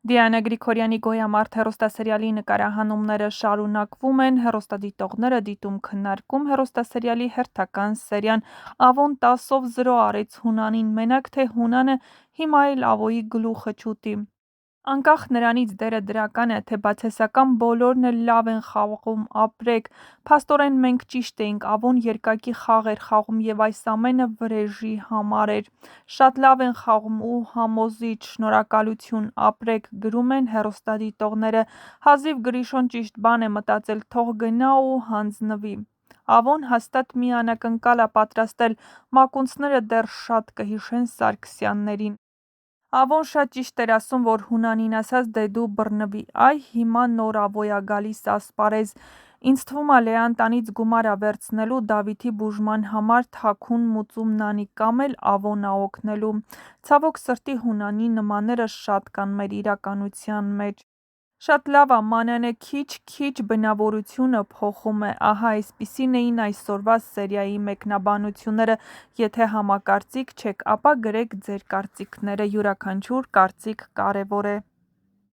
Դիանա Գրիգորյանի «Գոյամարտ» հեռուստասերիալի նկարահանումները շարունակվում են, հեռուստադիտողները դիտում քննարկում հեռուստասերիալի հերթական սերիան։ Ավոն 10-ով 0 արեց Հունանին, մենակ թե Հունանը հիմա էլ Ավոյի գլուխը չուտի։ Անկախ նրանից դերը դրական է, թե բացասական, բոլորն էլ լավ են խաղում, ապրեք։ Փաստորեն մենք ճիշտ էինք, Ավոն երկակի խաղ էր խաղում և այս ամենը Վրեժի համար էր։ Շատ լավ են խաղում ու համոզիչ, շնորհակալություն, ապրեք, գրում են հեռուստադիտողները։ Հազիվ Գրիշոն ճիշտ բան է մտածել, թող գնա ու հանձնվի։ Ավոն հաստատ մի անակնկալ ա պատրաստել, մակունցները դեռ շատ կհիշեն Սարգսյաններին։ Ավոն շատ ճիշտ էր ասում, որ Հունանին ասաց դե դու բռնվի, այ հիմա նոր Ավոյ ա գալիս ասպարեզ։ Ինձ թվում ա Լեան տանից գումար ա վերցնելու Դավիթի բուժման համար, թաքուն մուծում նանի, կամ էլ Ավոն ա օգնելու։ Ցավոք սրտի Հունանի նմանները շատ կան մեր իրականության մեջ։ Շատ լավ ա, Մանենը քիչ-քիչ բնավորությունը փոխում է, ահա այսպիսին էին այսօրվա սերիայի մեկնաբանությունները։ Եթե համակարծիք չեք, ապա գրեք ձեր կարծիքները, յուրաքանչյուր կարծիք կարևոր է։